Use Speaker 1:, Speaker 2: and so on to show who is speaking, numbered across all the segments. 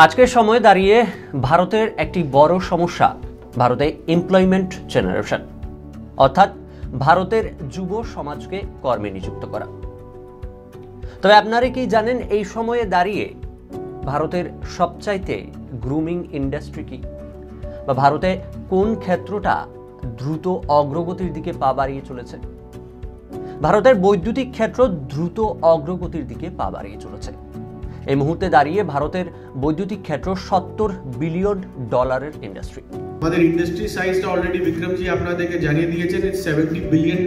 Speaker 1: আজকের সময়ে দাঁড়িয়ে ভারতের একটি বড় সমস্যা ভারতে এমপ্লয়মেন্ট জেনারেশন, অর্থাৎ ভারতের যুব সমাজকে কর্মে নিযুক্ত করা। তবে আপনারা কি জানেন এই সময়ে দাঁড়িয়ে ভারতের সবচাইতে গ্রুমিং ইন্ডাস্ট্রি কি, বা ভারতে কোন ক্ষেত্রটা দ্রুত অগ্রগতির দিকে পা বাড়িয়ে চলেছে? ভারতের বৈদ্যুতিক ক্ষেত্র দ্রুত অগ্রগতির দিকে পা বাড়িয়ে চলেছে। এই মুহূর্তে দাঁড়িয়ে ভারতের বৈদ্যুতিক ক্ষেত্র $70 বিলিয়ন ইন্ডাস্ট্রি।
Speaker 2: আমাদের ইন্ডাস্ট্রি সাইজটা অলরেডি বিক্রমজি আপনাদেরকে জানিয়ে দিয়েছেন, ইটস $70 বিলিয়ন।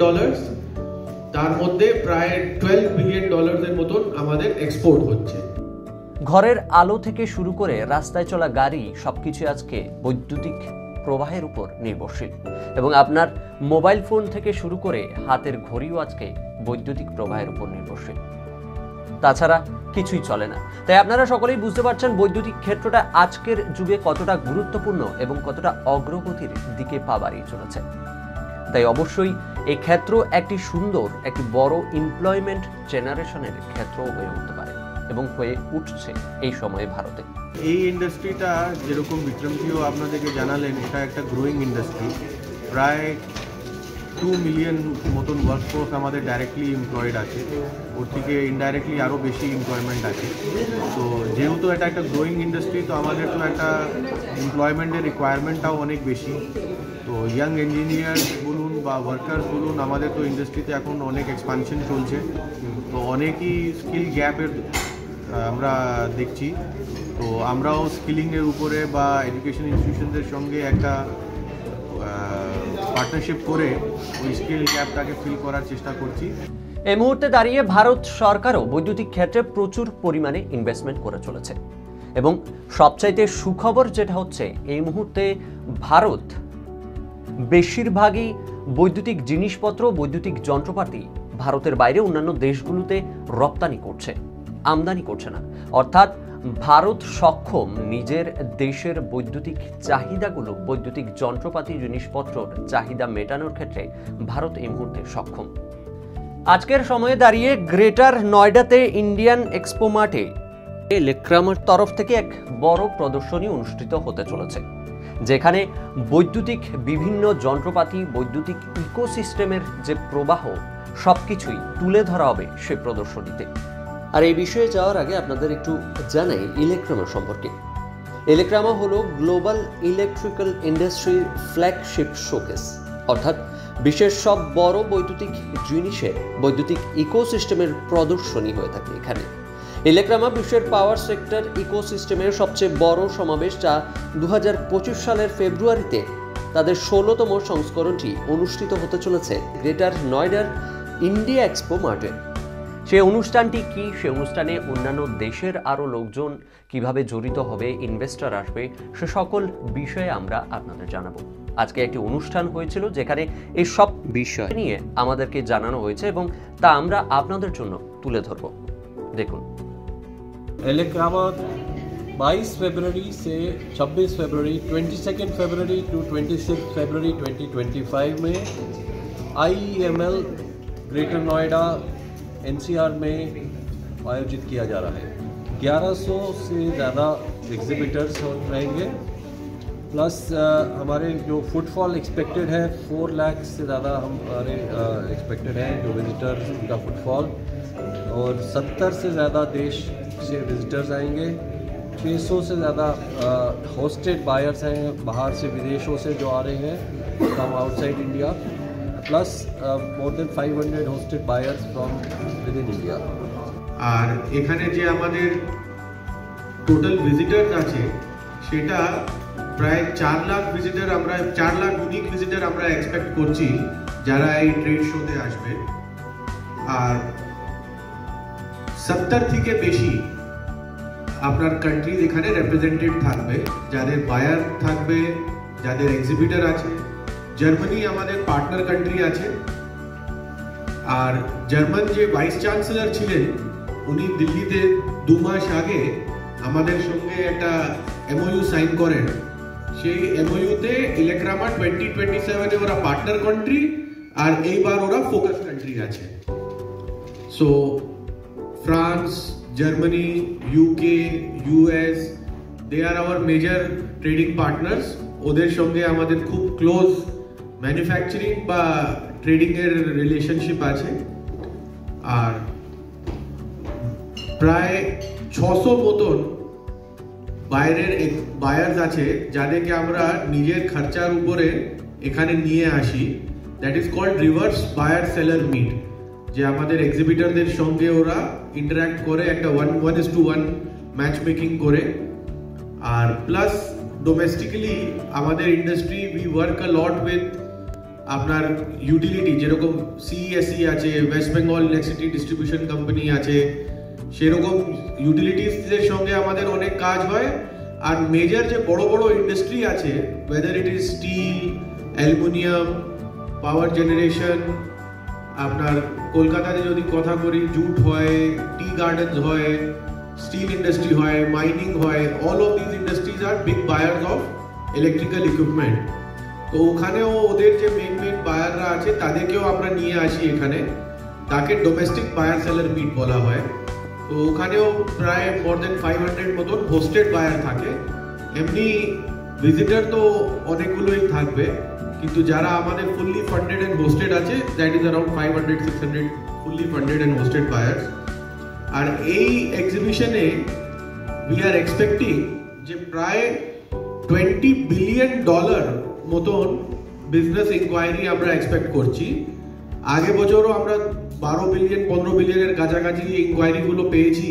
Speaker 2: তার মধ্যে প্রায় $12 বিলিয়ন এর মতন আমাদের এক্সপোর্ট হচ্ছে।
Speaker 1: ঘরের আলো থেকে শুরু করে রাস্তায় চলা গাড়ি সবকিছু আজকে বৈদ্যুতিক প্রবাহের উপর নির্ভরশীল, এবং আপনার মোবাইল ফোন থেকে শুরু করে হাতের ঘড়িও আজকে বৈদ্যুতিক প্রবাহের উপর নির্ভরশীল। তাছাড়া কিছুই চলে না। তাই আপনারা সকলেই বুঝতে পারছেন বৈদ্যুতিক ক্ষেত্রটা আজকের যুগে কতটা গুরুত্বপূর্ণ এবং কতটা অগ্রগতির দিকে পা বাড়িয়ে চলেছে। তাই অবশ্যই এই ক্ষেত্র একটি সুন্দর, একটি বড় এমপ্লয়মেন্ট জেনারেশনের ক্ষেত্র হয়ে উঠতে পারে এবং হয়ে উঠছে এই সময়ে ভারতে।
Speaker 2: এই ইন্ডাস্ট্রিটা যেরকম বিক্রমজিও আপনাদেরকে জানালেন, এটা একটা গ্রোয়িং ইন্ডাস্ট্রি। প্রায় 2 মিলিয়ন মতন ওয়ার্কফোর্স আমাদের ডাইরেক্টলি এমপ্লয়েড আছে, ওর থেকে ইনডাইরেক্টলি আরও বেশি এমপ্লয়মেন্ট আছে। তো যেহেতু এটা একটা গ্রোয়িং ইন্ডাস্ট্রি, তো আমাদের তো একটা এমপ্লয়মেন্টের রিকোয়ারমেন্টটাও অনেক বেশি। তো ইয়াং ইঞ্জিনিয়ার বলুন বা ওয়ার্কার্স বলুন, আমাদের তো ইন্ডাস্ট্রিতে এখন অনেক এক্সপানশন চলছে। তো অনেকই স্কিল গ্যাপের আমরা দেখছি। তো আমরাও স্কিলিংয়ের উপরে বা এডুকেশন ইনস্টিটিউশনদের সঙ্গে একটা পার্টনারশিপ করে ওই স্কিল গ্যাপটাকে ফিল করার চেষ্টা করছি।
Speaker 1: এই মুহূর্তে দাঁড়িয়ে ভারত সরকারও বৈদ্যুতিক ক্ষেত্রে প্রচুর পরিমাণে ইনভেস্টমেন্ট করে চলেছে, এবং সবচাইতে সুখবর যেটা হচ্ছে এই মুহূর্তে ভারত বেশিরভাগই বৈদ্যুতিক জিনিসপত্র, বৈদ্যুতিক যন্ত্রপাতি ভারতের বাইরে অন্যান্য দেশগুলোতে রপ্তানি করছে, আমদানি করছে না। অর্থাৎ ভারত সক্ষম নিজের দেশের বৈদ্যুতিক চাহিদাগুলো, বৈদ্যুতিক যন্ত্রপাতি জিনিসপত্রের চাহিদা মেটানোর ক্ষেত্রে ভারত এই মুহূর্তে সক্ষম। আজকের সময়ে দাঁড়িয়ে গ্রেটার নয়ডাতে ইন্ডিয়ান এক্সপো মাঠে ইলেক্ট্রামার তরফ থেকে এক বড় প্রদর্শনী অনুষ্ঠিত হতে চলেছে, যেখানে বৈদ্যুতিক বিভিন্ন যন্ত্রপাতি, বৈদ্যুতিক ইকোসিস্টেমের যে প্রবাহ সবকিছুই তুলে ধরা হবে সে প্রদর্শনীতে। আর এই বিষয়ে যাওয়ার আগে আপনাদের একটু জানাই ইলেক্ট্রামা সম্পর্কে। ইলেক্ট্রামা হলো গ্লোবাল ইলেকট্রিক্যাল ইন্ডাস্ট্রির ফ্ল্যাগশিপ শোকেস, অর্থাৎ বিশ্বের সব বড় বৈদ্যুতিক জিনিসের বৈদ্যুতিক ইকোসিস্টেমের প্রদর্শনী হয়ে থাকে এখানে। ইলেক্ট্রামা বিশ্বের পাওয়ার সেক্টর ইকোসিস্টেমের সবচেয়ে বড় সমাবেশ, যা 2025 সালের ফেব্রুয়ারিতে তাদের 16তম সংস্করণটি অনুষ্ঠিত হতে চলেছে গ্রেটার নয়ডার ইন্ডিয়া এক্সপো মাঠে। সেই অনুষ্ঠানটি কি, সে অনুষ্ঠানে অন্যান্য দেশের আরও লোকজন কিভাবে জড়িত হবে, ইনভেস্টর আসবে, সে সকল বিষয়ে আমরা আপনাদের জানাবো। আজকে একটি অনুষ্ঠান হয়েছিল যেখানে এই সব বিষয় নিয়ে আমাদেরকে জানানো হয়েছে এবং তা আমরা আপনাদের জন্য তুলে ধরব। দেখুন।
Speaker 3: इलेक्ट्रामा 22 फरवरी से 26 फरवरी, 22 फरवरी टू 26 फरवरी 2025 में IEML ग्रेटर नोएडा NCR में आयोजित किया जा रहा है। 1100 से ज़्यादा एग्जिबिटर्स रहेंगे, प्लस हमारे जो फुटफॉल एक्सपेक्टेड है 4 लाख से ज़्यादा हमारे एक्सपेक्टेड हैं जो विजिटर्स, उनका फुटफॉल, और 70 से ज़्यादा देश से विजिटर्स आएंगे। 600 से ज़्यादा होस्टेड बायर्स हैं बाहर से, विदेशों से जो आ रहे हैं from outside India, plus more than 500 hosted buyers from within India.
Speaker 2: আর এখানে যে আমাদের টোটাল ভিজিটার্স আছে সেটা প্রায় 4 লাখ ভিজিটার, আমরা 4 লাখ ইউনিক ভিজিটার আমরা এক্সপেক্ট করছি যারা এই ট্রেড শোতে আসবে। আর 70 থেকে বেশি আপনার কান্ট্রি এখানে রিপ্রেজেন্টেড থাকবে, যাদের বায়ার থাকবে, যাদের এক্সিবিটর আছে। জার্মানি আমাদের পার্টনার কান্ট্রি আছে, আর জার্মান যে ভাইস চ্যান্সেলর ছিলেন উনি দিল্লিতে 2 মাস আগে আমাদের সঙ্গে একটা MOU সাইন করেন। সেই MOU-তে ইলেক্ট্রামা 2027-এ ওরা পার্টনার কান্ট্রি, আর এইবার ওরা ফোকাস কান্ট্রি আছে। So France, Germany, UK, US দে আর আওয়ার মেজর ট্রেডিং পার্টনার্স। ওদের সঙ্গে আমাদের খুব ক্লোজ ম্যানুফ্যাকচারিং বা ট্রেডিং এর রিলেশনশিপ আছে। আর প্রায় 600 মতন বাইরের বায়ার্স আছে যাদেরকে আমরা নিজের খরচার উপরে এখানে নিয়ে আসি। That is called reverse buyer seller meet, যে আমাদের এক্সিবিটরদের সঙ্গে ওরা ইন্টারাক্ট করে, একটা 1:1 ম্যাচ মেকিং করে। আর প্লাস ডোমেস্টিক্যালি আমাদের industry we work a lot with আপনার ইউটিলিটি, যেরকম সিইএসসি আছে, West Bengal electricity distribution company আছে, সেরকম ইউটিলিটিসদের সঙ্গে আমাদের অনেক কাজ হয়। আর মেজর যে বড় বড় ইন্ডাস্ট্রি আছে, whether it is steel, aluminium, power generation, আপনার কলকাতাতে যদি কথা করি জুট হয়, টি গার্ডেন্স হয়, স্টিল ইন্ডাস্ট্রি হয়, মাইনিং হয়, all of this industries are big buyers of electrical equipment. তো ওখানেও ওদের যে মেন বায়াররা আছে তাদেরকেও আমরা নিয়ে আসি এখানে, তাকে ডোমেস্টিক বায়ার সেলার মিট বলা হয়। তো ওখানেও প্রায় মোর দেন 500 মতন হোস্টেড বায়ার থাকে। এমনি ভিজিটার তো অনেকগুলোই থাকবে, কিন্তু যারা আমাদের ফুললি ফান্ডেড এন্ড হোস্টেড আছে, that is around 500-600 fully funded and hosted buyers. আর এই এক্সিবিশনে উই আর এক্সপেক্টিং যে প্রায় $20 বিলিয়ন মতন বিজনেস ইনকোয়ারি আমরা এক্সপেক্ট করছি। আগে বছরও আমরা 12 বিলিয়ন 15 বিলিয়নের কাছাকাছি ইনকোয়ারিগুলো পেয়েছি।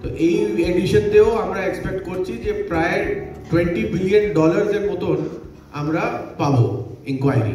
Speaker 2: তো এই এডিশনতেও আমরা এক্সপেক্ট করছি যে প্রায় $20 বিলিয়ন এর মতন আমরা পাবো ইনকোয়ারি।